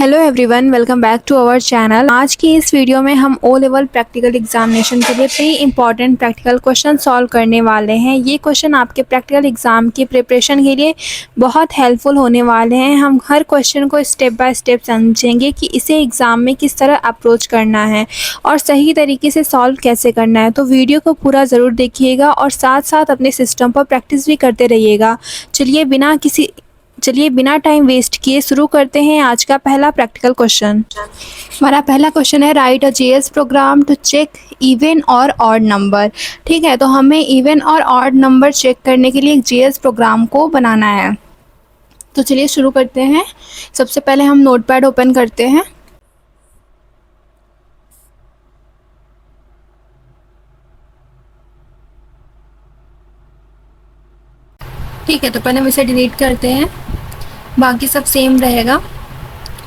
Hello everyone, welcome back to our channel. आज की इस वीडियो में हम ओ लेवल प्रैक्टिकल एग्जामिनेशन के लिए 3 इंपॉर्टेंट प्रैक्टिकल क्वेश्चन सॉल्व करने वाले हैं। ये क्वेश्चन आपके प्रैक्टिकल एग्जाम की प्रिपरेशन के लिए बहुत हेल्पफुल होने वाले हैं। हम हर क्वेश्चन को स्टेप बाय स्टेप समझेंगे कि इसे एग्ज़ाम में किस तरह अप्रोच करना है और सही तरीके से सॉल्व कैसे करना है। तो वीडियो को पूरा ज़रूर देखिएगा और साथ साथ अपने सिस्टम पर प्रैक्टिस भी करते रहिएगा। चलिए बिना टाइम वेस्ट किए शुरू करते हैं आज का पहला प्रैक्टिकल क्वेश्चन। हमारा पहला क्वेश्चन है, write a JS program to check even और ऑड नंबर। ठीक है, तो हमें इवन और ऑड नंबर चेक करने के लिए एक जेएस प्रोग्राम को बनाना है। तो चलिए शुरू करते हैं। सबसे पहले हम नोटपैड ओपन करते हैं। ठीक है, तो पहले हम इसे डिलीट करते हैं, बाकी सब सेम रहेगा।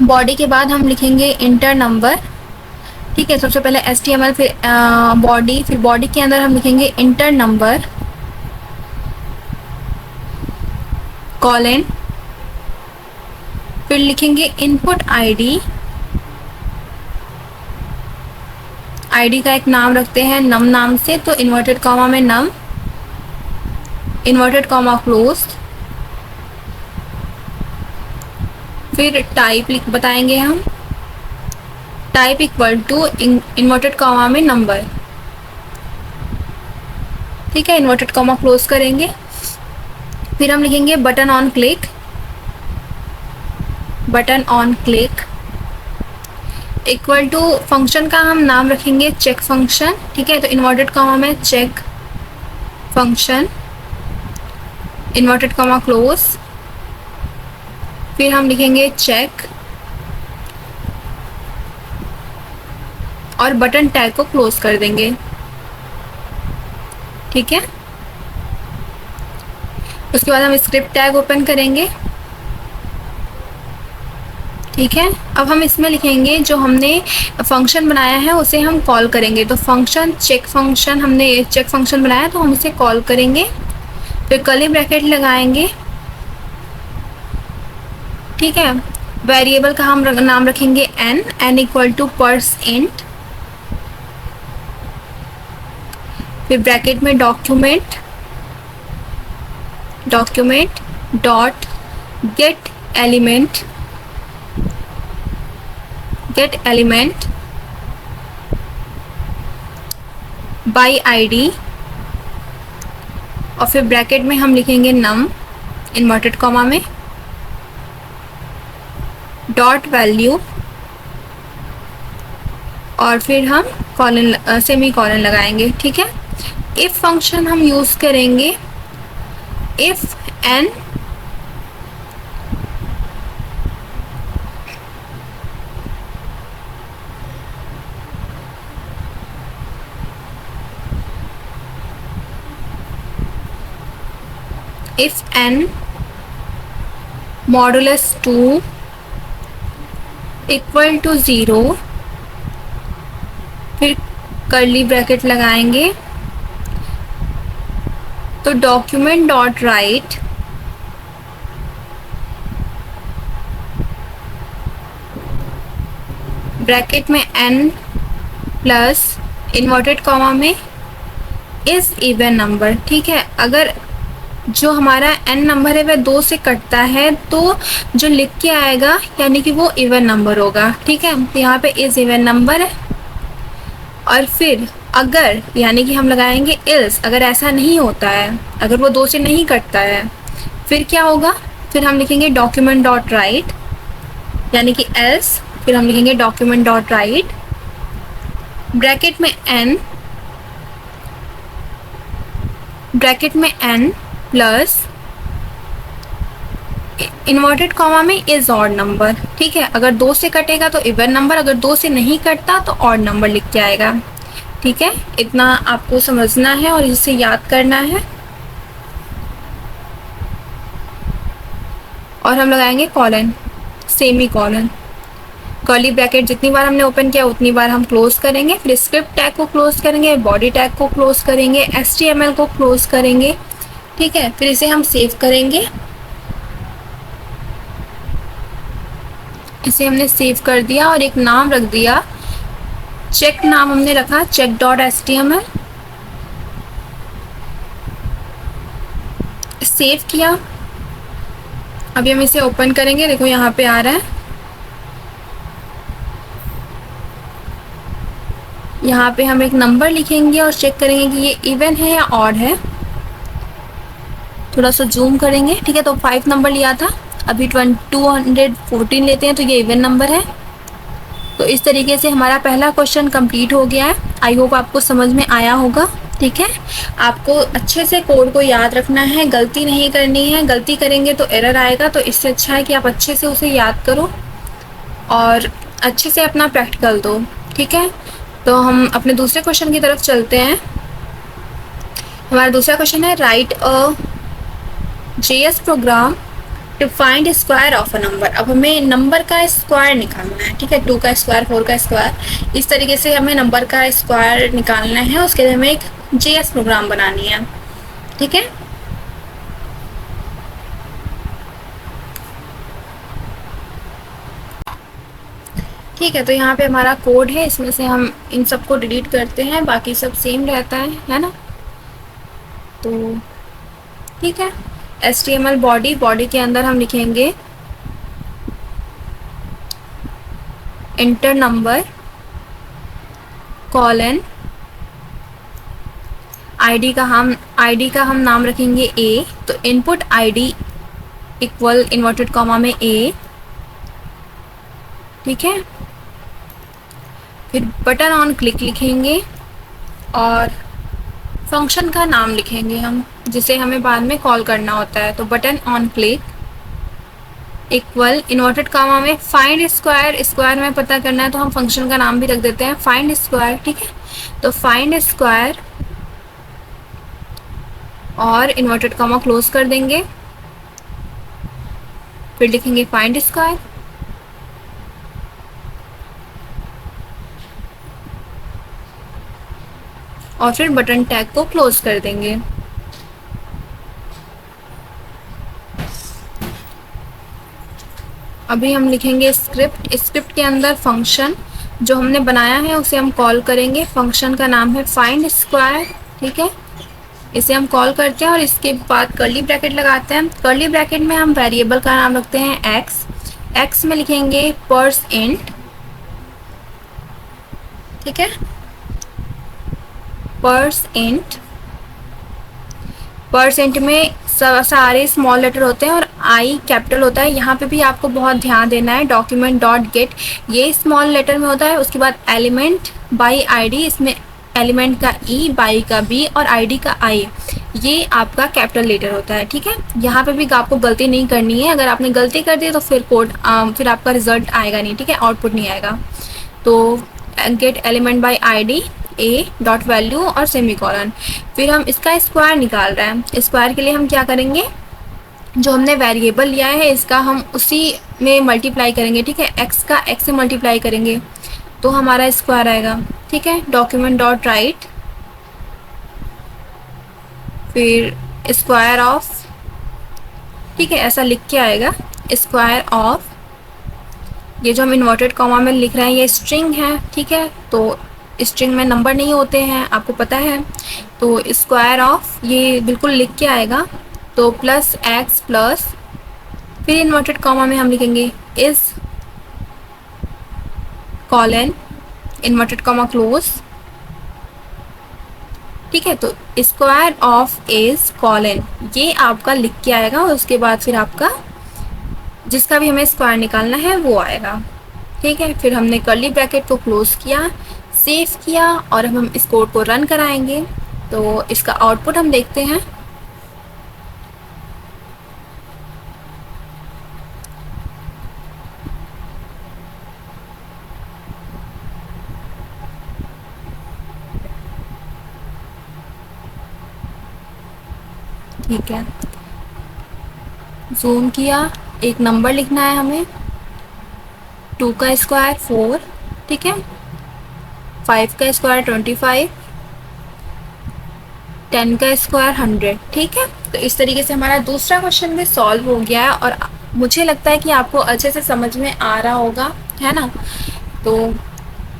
बॉडी के बाद हम लिखेंगे इंटर नंबर। ठीक है, सबसे पहले HTML, फिर बॉडी, फिर बॉडी के अंदर हम लिखेंगे इंटर नंबर कॉलन, फिर लिखेंगे इनपुट आईडी। आईडी का एक नाम रखते हैं नम नाम से, तो इन्वर्टेड कॉमा में नम, इन्वर्टेड कॉमा क्लोज। फिर टाइप बताएंगे हम, type equal to inverted comma में नंबर। ठीक है, इन्वर्टेड कॉमा क्लोज करेंगे। फिर हम लिखेंगे button on click, button on click equal to function का हम नाम रखेंगे चेक फंक्शन। ठीक है, तो इन्वर्टेड कॉमा में check function, inverted comma close. फिर हम लिखेंगे चेक और बटन टैग को क्लोज कर देंगे। ठीक है, उसके बाद हम स्क्रिप्ट टैग ओपन करेंगे। ठीक है, अब हम इसमें लिखेंगे जो हमने फंक्शन बनाया है उसे हम कॉल करेंगे। तो फंक्शन चेक फंक्शन, हमने चेक फंक्शन बनाया तो हम उसे कॉल करेंगे। फिर कर्ली ब्रैकेट लगाएंगे। ठीक है, वेरिएबल का हम नाम रखेंगे n इक्वल टू %। फिर ब्रैकेट में document dot get element by ID, और फिर ब्रैकेट में हम लिखेंगे नम इन्वर्टेड कॉमा में डॉट वैल्यू, और फिर हम कॉलन सेमी कॉलन लगाएंगे। ठीक है, इफ फंक्शन हम यूज करेंगे if n modulus 2 equal to 0, फिर कर्ली ब्रैकेट लगाएंगे। तो डॉक्यूमेंट डॉट राइट ब्रैकेट में n प्लस इन्वर्टेड कॉमा में इज इवन नंबर। ठीक है, अगर जो हमारा n नंबर है वह 2 से कटता है तो जो लिख के आएगा यानी कि वो इवन नंबर होगा। ठीक है, तो यहाँ पे इज इवन नंबर है। और फिर अगर यानी कि हम लगाएंगे इल्स, अगर ऐसा नहीं होता है, अगर वो 2 से नहीं कटता है, फिर क्या होगा? फिर हम लिखेंगे डॉक्यूमेंट डॉट राइट यानी कि एल्स, फिर हम लिखेंगे डॉक्यूमेंट डॉट राइट ब्रैकेट में n प्लस इन्वर्टेड कॉमा में इज ऑड नंबर। ठीक है, अगर 2 से कटेगा तो इवन नंबर, अगर 2 से नहीं कटता तो ऑड नंबर लिख के आएगा। ठीक है, इतना आपको समझना है और इसे याद करना है। और हम लगाएंगे colon, semi colon. Curly bracket जितनी बार हमने ओपन किया उतनी बार हम क्लोज करेंगे। फिर स्क्रिप्ट टैग को क्लोज करेंगे, बॉडी टैग को क्लोज करेंगे, HTML को क्लोज करेंगे। ठीक है, फिर इसे हम सेव करेंगे। इसे हमने सेव कर दिया और एक नाम रख दिया, चेक नाम हमने रखा, check.html। सेव किया। अभी हम इसे ओपन करेंगे, देखो यहाँ पे आ रहा है। यहाँ पे हम एक नंबर लिखेंगे और चेक करेंगे कि ये इवन है या ऑड है। थोड़ा सा जूम करेंगे, ठीक है। तो 5 नंबर लिया था, अभी 214 लेते हैं, तो ये इवन नंबर है। तो इस तरीके से हमारा पहला क्वेश्चन कंप्लीट हो गया है। आई होप आपको समझ में आया होगा, ठीक है। आपको अच्छे से कोड को याद रखना है, गलती नहीं करनी है। गलती करेंगे तो एरर आएगा, तो इससे अच्छा है कि आप अच्छे से उसे याद करो और अच्छे से अपना प्रैक्टिकल दो, ठीक है। तो हम अपने दूसरे क्वेश्चन की तरफ चलते हैं। हमारा दूसरा क्वेश्चन है, write a JS program to find square of a number. अब हमें नंबर का स्क्वायर निकालना है, ठीक है। 2 का स्क्वायर, 4 का स्क्वायर, इस तरीके से हमें नंबर का स्क्वायर निकालना है। उसके लिए हमें एक JS प्रोग्राम बनानी है, ठीक है। ठीक है, तो यहाँ पे हमारा कोड है, इसमें से हम इन सबको डिलीट करते हैं, बाकी सब सेम रहता है ना। तो ठीक है, HTML बॉडी के अंदर हम लिखेंगे इंटर नंबर कॉलन, आईडी का हम नाम रखेंगे A। तो input ID equal inverted comma में A, ठीक है। फिर बटन ऑन क्लिक लिखेंगे और फंक्शन का नाम लिखेंगे हम, जिसे हमें बाद में कॉल करना होता है। तो button on click equal inverted comma में फाइंड स्क्वायर, स्क्वायर में पता करना है तो हम फंक्शन का नाम भी रख देते हैं फाइंड स्क्वायर, ठीक है। तो फाइंड स्क्वायर और इन्वर्टेड कॉमा क्लोज कर देंगे, फिर लिखेंगे फाइंड स्क्वायर और फिर बटन टैग को क्लोज कर देंगे। अभी हम लिखेंगे स्क्रिप्ट के अंदर फंक्शन जो हमने बनाया है उसे हम कॉल करेंगे। फंक्शन का नाम है फाइंड स्क्वायर, ठीक है। इसे हम कॉल करते हैं और इसके बाद कर्ली ब्रैकेट लगाते हैं। कर्ली ब्रैकेट में हम वेरिएबल का नाम रखते हैं एक्स में लिखेंगे पर्स इंट, ठीक है। पर्स इंट में सारे स्मॉल लेटर होते हैं और आई कैपिटल होता है। यहाँ पे भी आपको बहुत ध्यान देना है। डॉक्यूमेंट डॉट गेट ये स्मॉल लेटर में होता है। उसके बाद एलिमेंट बाई आईडी, इसमें एलिमेंट का ई, बाई का बी और आईडी का आई, ये आपका कैपिटल लेटर होता है, ठीक है। यहाँ पे भी आपको गलती नहीं करनी है। अगर आपने गलती कर दी तो फिर आपका रिजल्ट आएगा नहीं, ठीक है, आउटपुट नहीं आएगा। तो gate element by ID A dot value और सेमीकोलन। फिर हम इसका स्क्वायर निकाल रहे हैं। स्क्वायर के लिए हम क्या करेंगे, जो हमने वेरिएबल लिया है इसका हम उसी में मल्टीप्लाई करेंगे, ठीक है। एक्स का एक्स से मल्टीप्लाई करेंगे तो हमारा स्क्वायर आएगा, ठीक है। डॉक्यूमेंट डॉट राइट, फिर स्क्वायर ऑफ, ठीक है, ऐसा लिख के आएगा स्क्वायर ऑफ। ये जो हम इन्वर्टेड कॉमा में लिख रहे हैं ये स्ट्रिंग है, ठीक है। तो स्ट्रिंग में नंबर नहीं होते हैं, आपको पता है। तो स्क्वायर ऑफ ये बिल्कुल लिख के आएगा। तो प्लस एक्स प्लस, फिर इन्वर्टेड कॉमा में हम लिखेंगे is colon inverted comma close, ठीक है। तो स्क्वायर ऑफ इज कॉलन ये आपका लिख के आएगा और उसके बाद फिर आपका जिसका भी हमें स्क्वायर निकालना है वो आएगा, ठीक है। फिर हमने कर्ली ब्रैकेट को क्लोज किया, सेव किया और हम इस कोड को रन कराएंगे। तो इसका आउटपुट हम देखते हैं। ठीक है, जूम किया, एक नंबर लिखना है हमें। 2 का स्क्वायर 4, ठीक है। 5 का स्क्वायर 25, 10 का स्क्वायर 100, ठीक है। तो इस तरीके से हमारा दूसरा क्वेश्चन भी सॉल्व हो गया है और मुझे लगता है कि आपको अच्छे से समझ में आ रहा होगा, है ना। तो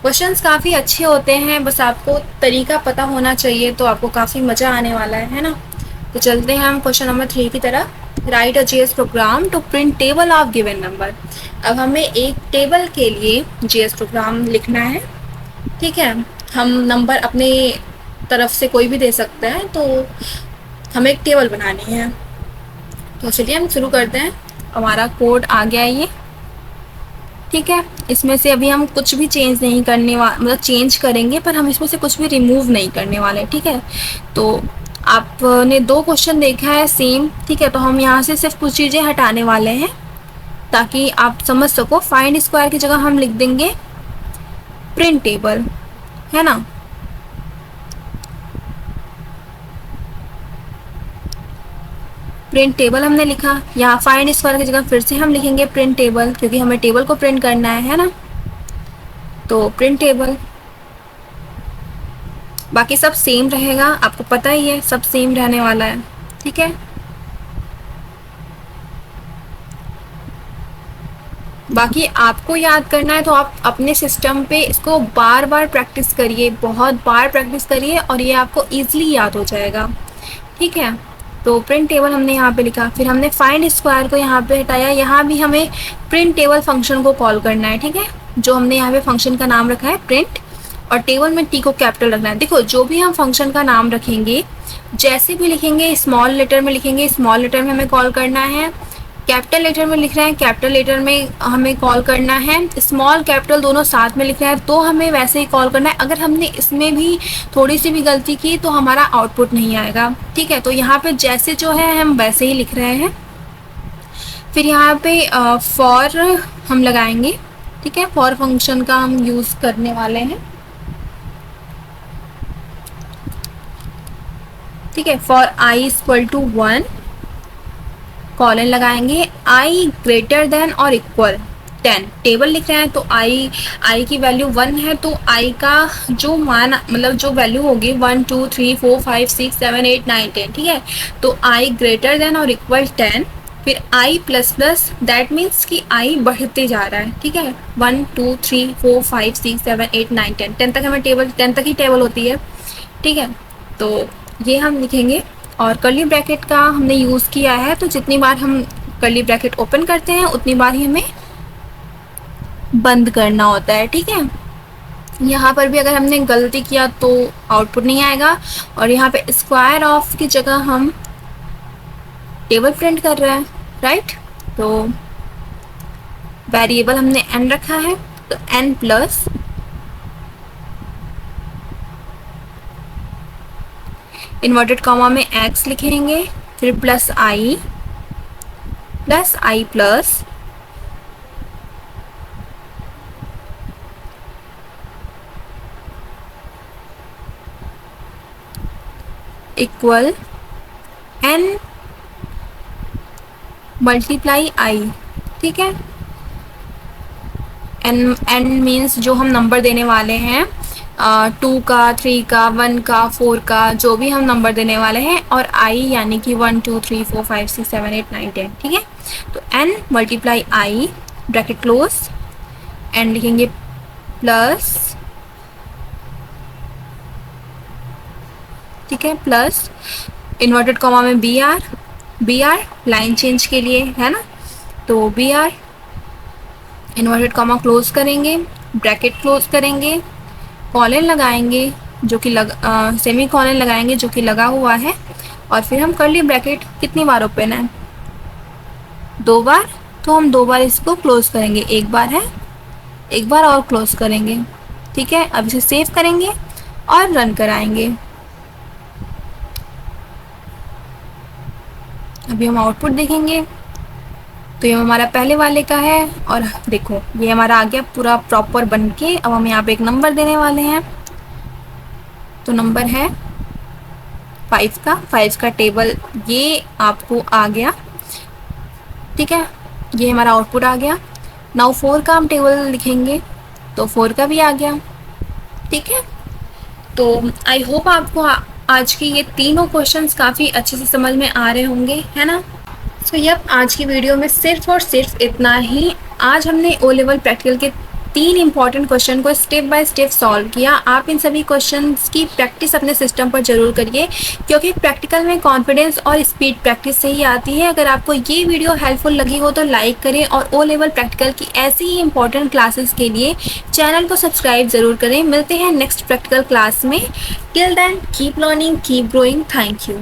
क्वेश्चंस काफ़ी अच्छे होते हैं, बस आपको तरीका पता होना चाहिए, तो आपको काफ़ी मज़ा आने वाला है ना। तो चलते हैं हम क्वेश्चन नंबर 3 की तरफ। Write a JS program to print table of given number. अब हमें एक टेबल के लिए जेएस प्रोग्राम लिखना है, ठीक है। हम नंबर अपने तरफ से कोई भी दे सकते हैं, तो हमें एक टेबल बनानी है। तो चलिए हम शुरू करते हैं। हमारा कोड आ गया है ये, ठीक है। इसमें से अभी हम कुछ भी चेंज नहीं करने मतलब चेंज करेंगे, पर हम इसमें से कुछ भी रिमूव नहीं करने वाले, ठीक है। तो आपने 2 क्वेश्चन देखा है सेम, ठीक है। तो हम यहाँ से सिर्फ कुछ चीज़ें हटाने वाले हैं ताकि आप समझ सको। फाइंड स्क्वायर की जगह हम लिख देंगे प्रिंट टेबल, है ना। प्रिंट टेबल हमने लिखा, यहाँ फाइंड स्क्वायर की जगह फिर से हम लिखेंगे प्रिंट टेबल, क्योंकि हमें टेबल को प्रिंट करना है ना। तो प्रिंट टेबल, बाकी सब सेम रहेगा, आपको पता ही है सब सेम रहने वाला है, ठीक है। बाकी आपको याद करना है, तो आप अपने सिस्टम पे इसको बार बार प्रैक्टिस करिए, बहुत बार प्रैक्टिस करिए, और ये आपको ईजिली याद हो जाएगा, ठीक है। तो प्रिंट टेबल हमने यहाँ पे लिखा, फिर हमने फाइंड स्क्वायर को यहाँ पे हटाया। यहाँ भी हमें प्रिंट टेबल फंक्शन को कॉल करना है, ठीक है। जो हमने यहाँ पे फंक्शन का नाम रखा है प्रिंट, और टेबल में टी को कैपिटल रखना है। देखो, जो भी हम फंक्शन का नाम रखेंगे, जैसे भी लिखेंगे, स्मॉल लेटर में लिखेंगे, स्मॉल लेटर में हमें कॉल करना है। कैपिटल लेटर में लिख रहे हैं, कैपिटल लेटर में हमें कॉल करना है। स्मॉल कैपिटल दोनों साथ में लिख रहे हैं, तो हमें वैसे ही कॉल करना है। अगर हमने इसमें भी थोड़ी सी भी गलती की तो हमारा आउटपुट नहीं आएगा, ठीक है। तो यहाँ पे जैसे जो है हम वैसे ही लिख रहे हैं। फिर यहाँ पे फॉर हम लगाएंगे, ठीक है। फॉर फंक्शन का हम यूज़ करने वाले हैं, ठीक है। For I equal to 1, colon लगाएंगे। आई ग्रेटर देन और इक्वल 10, टेबल लिख रहे हैं, तो आई की वैल्यू 1 है, तो आई का जो मान, मतलब जो वैल्यू होगी 1 2 3 4 5 6 7 8 9 10, ठीक है। तो आई ग्रेटर देन और इक्वल 10, फिर आई प्लस प्लस, दैट मीन्स कि आई बढ़ते जा रहा है, ठीक है। 1 2 3 4 5 6 7 8 9 10, 10 तक हमें टेबल, 10 तक ही टेबल होती है, ठीक है। तो ये हम लिखेंगे, और कर्ली ब्रैकेट का हमने यूज़ किया है, तो जितनी बार हम कर्ली ब्रैकेट ओपन करते हैं उतनी बार ही हमें बंद करना होता है, ठीक है। यहाँ पर भी अगर हमने गलती किया तो आउटपुट नहीं आएगा। और यहाँ पे स्क्वायर ऑफ की जगह हम टेबल प्रिंट कर रहे हैं, राइट। तो वेरिएबल हमने n रखा है, तो n प्लस इन्वर्टेड कॉमा में x लिखेंगे, फिर plus i plus equal n multiply i, ठीक है। n मीन्स जो हम नंबर देने वाले हैं, 2 का, 3 का, 1 का, 4 का, जो भी हम नंबर देने वाले हैं, और i यानी कि 1 2 3 4 5 6 7 8 9 10, ठीक है। तो n multiply i, bracket close, n लिखेंगे प्लस, ठीक है, प्लस इन्वर्टेड कॉमा में बी आर लाइन चेंज के लिए, है ना। तो B R inverted comma close करेंगे, ब्रैकेट क्लोज करेंगे, कॉलन लगाएंगे जो कि सेमी कॉलन लगाएंगे जो कि लगा हुआ है, और फिर हम कर्ली ब्रैकेट कितनी बार ओपन है, 2 बार, तो हम 2 बार इसको क्लोज करेंगे। एक बार है, एक बार और क्लोज करेंगे, ठीक है। अब इसे सेव करेंगे और रन कराएंगे। अभी हम आउटपुट देखेंगे, तो ये हमारा पहले वाले का है, और देखो ये हमारा आ गया पूरा प्रॉपर बन के। अब हम यहाँ पे एक नंबर देने वाले हैं, तो नंबर है 5 का टेबल ये आपको आ गया, ठीक है। ये हमारा आउटपुट आ गया। नाउ 4 का हम टेबल लिखेंगे, तो 4 का भी आ गया, ठीक है। तो आई होप आपको आज की ये तीनों क्वेश्चंस काफ़ी अच्छे से समझ में आ रहे होंगे, है ना। सो यप, आज की वीडियो में सिर्फ और सिर्फ इतना ही। आज हमने ओ लेवल प्रैक्टिकल के 3 इंपॉर्टेंट क्वेश्चन को स्टेप बाय स्टेप सॉल्व किया। आप इन सभी क्वेश्चंस की प्रैक्टिस अपने सिस्टम पर जरूर करिए, क्योंकि प्रैक्टिकल में कॉन्फिडेंस और स्पीड प्रैक्टिस से ही आती है। अगर आपको ये वीडियो हेल्पफुल लगी हो तो लाइक करें, और ओ लेवल प्रैक्टिकल की ऐसी ही इंपॉर्टेंट क्लासेस के लिए चैनल को सब्सक्राइब जरूर करें। मिलते हैं नेक्स्ट प्रैक्टिकल क्लास में। Till then keep learning, keep growing. Thank you.